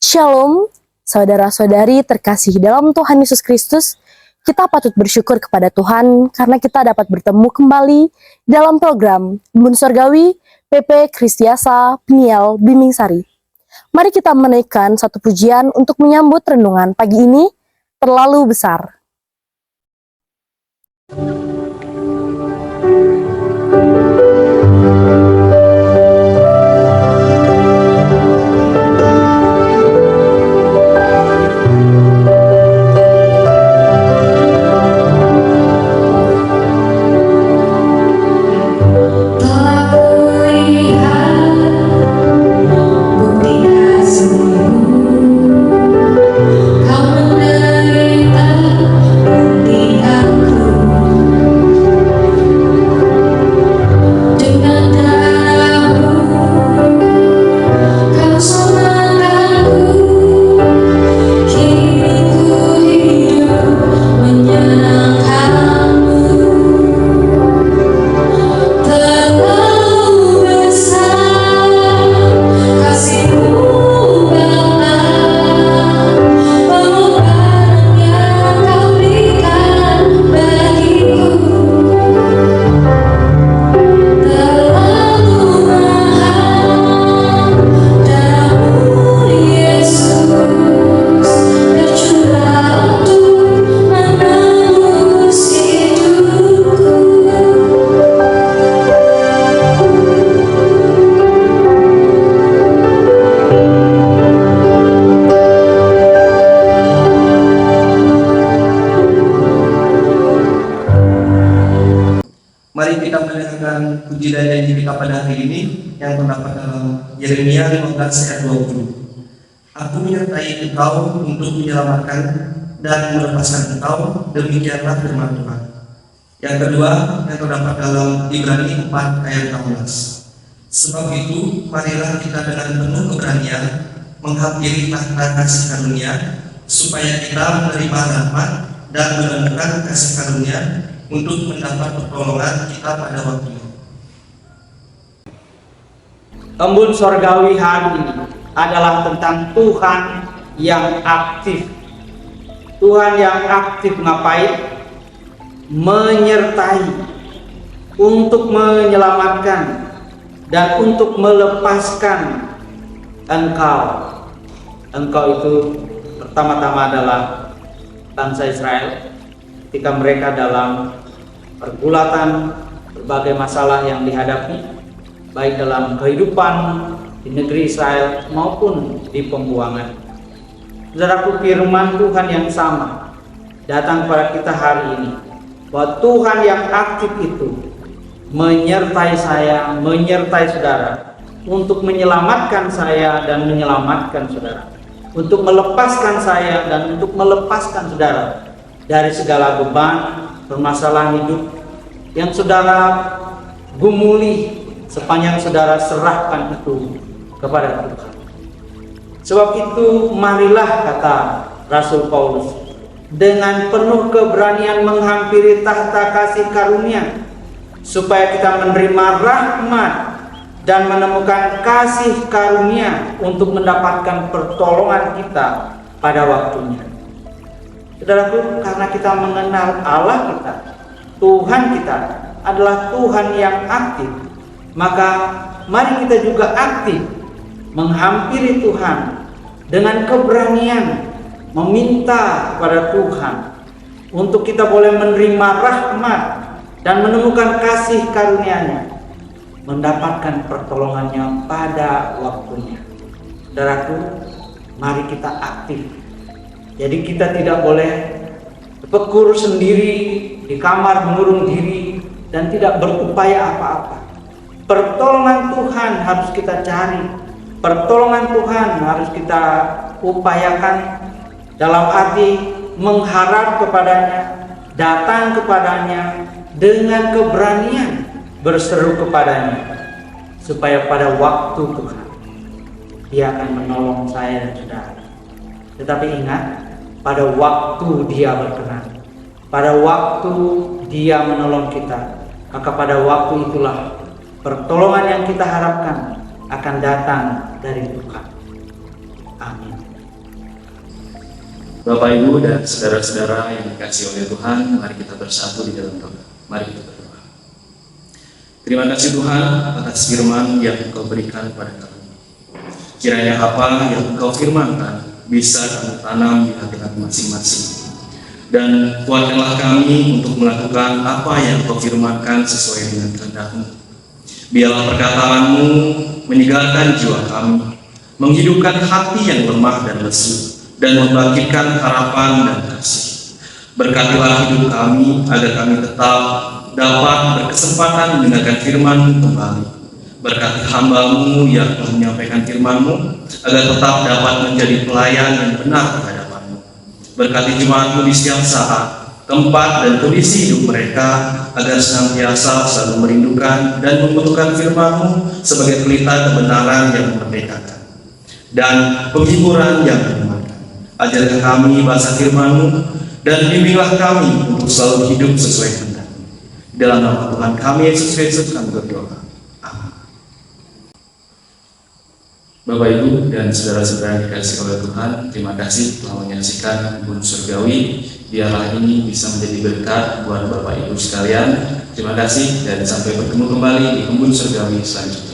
Shalom, saudara-saudari terkasih dalam Tuhan Yesus Kristus. Kita patut bersyukur kepada Tuhan karena kita dapat bertemu kembali dalam program Embun Sorgawi PP Kristiasa Peniel Bimbing Sari. Mari kita menaikkan satu pujian untuk menyambut renungan pagi ini, terlalu besar. Mari kita mendengarkan puji dan nyanyi kita pada hari ini yang terdapat dalam Yeremia 15 ayat 20. Aku menyertai engkau untuk menyelamatkan dan melepaskan engkau, demikianlah firman Tuhan. Yang kedua yang terdapat dalam Ibrani 4 ayat 16. Sebab itu marilah kita dengan penuh keberanian menghampiri tahta kasih karunia, supaya kita menerima rahmat dan menemukan kasih karunia untuk mendapat pertolongan kita pada waktunya. Embun Sorgawi hari ini adalah tentang Tuhan yang aktif. Tuhan yang aktif ngapain? Menyertai, untuk menyelamatkan dan untuk melepaskan engkau. Engkau itu pertama-tama adalah bangsa Israel ketika mereka dalam pergulatan berbagai masalah yang dihadapi, baik dalam kehidupan di negeri Israel maupun di pembuangan. Saudaraku, firman Tuhan yang sama datang kepada kita hari ini, bahwa Tuhan yang aktif itu menyertai saya, menyertai saudara, untuk menyelamatkan saya dan menyelamatkan saudara, untuk melepaskan saya dan untuk melepaskan saudara dari segala beban, permasalahan hidup yang saudara gumuli sepanjang saudara serahkan itu kepada Tuhan. Sebab itu marilah, kata Rasul Paulus, dengan penuh keberanian menghampiri tahta kasih karunia, supaya kita menerima rahmat dan menemukan kasih karunia untuk mendapatkan pertolongan kita pada waktunya. Saudaraku, karena kita mengenal Allah kita, Tuhan kita adalah Tuhan yang aktif, maka mari kita juga aktif menghampiri Tuhan dengan keberanian, meminta kepada Tuhan untuk kita boleh menerima rahmat dan menemukan kasih karunia-Nya, mendapatkan pertolongannya pada waktunya. Saudaraku, mari kita aktif. Jadi kita tidak boleh bekur sendiri di kamar mengurung diri dan tidak berupaya apa-apa. Pertolongan Tuhan harus kita cari. Pertolongan Tuhan harus kita upayakan dalam arti mengharap kepadanya, datang kepadanya dengan keberanian, berseru kepadanya, supaya pada waktu Tuhan Dia akan menolong saya dan saudara. Tetapi ingat, pada waktu Dia berkenan, pada waktu Dia menolong kita, maka pada waktu itulah pertolongan yang kita harapkan akan datang dari Tuhan. Amin. Bapak, Ibu, dan saudara-saudara yang dikasihi oleh Tuhan, mari kita bersatu di dalam doa. Mari kita berdoa. Terima kasih Tuhan atas firman yang Engkau berikan kepada kami. Kiranya apa yang Engkau firmankan bisa kami tanam di hati kami masing-masing. Dan kuatkanlah kami untuk melakukan apa yang Engkau firmankan sesuai dengan kehendak-Mu. Biarlah perkataanmu menyegarkan jiwa kami, menghidupkan hati yang lemah dan lesu, dan membangkitkan harapan dan kasih. Berkatilah hidup kami agar kami tetap dapat berkesempatan mendengarkan firman-Mu kembali. Berkati hamba-Mu yang menyampaikan firman-Mu agar tetap dapat menjadi pelayan yang benar di hadapan-Mu. Berkati jemaat-Mu di setiap saat, tempat, dan kondisi hidup mereka agar senantiasa selalu merindukan dan membutuhkan firman-Mu sebagai pelita kebenaran yang memerdekakan dan penghiburan yang menyenangkan. Ajarkan kami bahasa firman-Mu dan bimbinglah kami untuk selalu hidup sesuai kehendak-Mu. Dalam nama Tuhan kami Yesus Kristus kami berdoa. Amin. Bapak, Ibu, dan saudara-saudara yang dikasihi oleh Tuhan, terima kasih telah menyaksikan Embun Surgawi. Biarlah ini bisa menjadi berkat buat Bapak Ibu sekalian. Terima kasih dan sampai bertemu kembali di Embun Surgawi selanjutnya.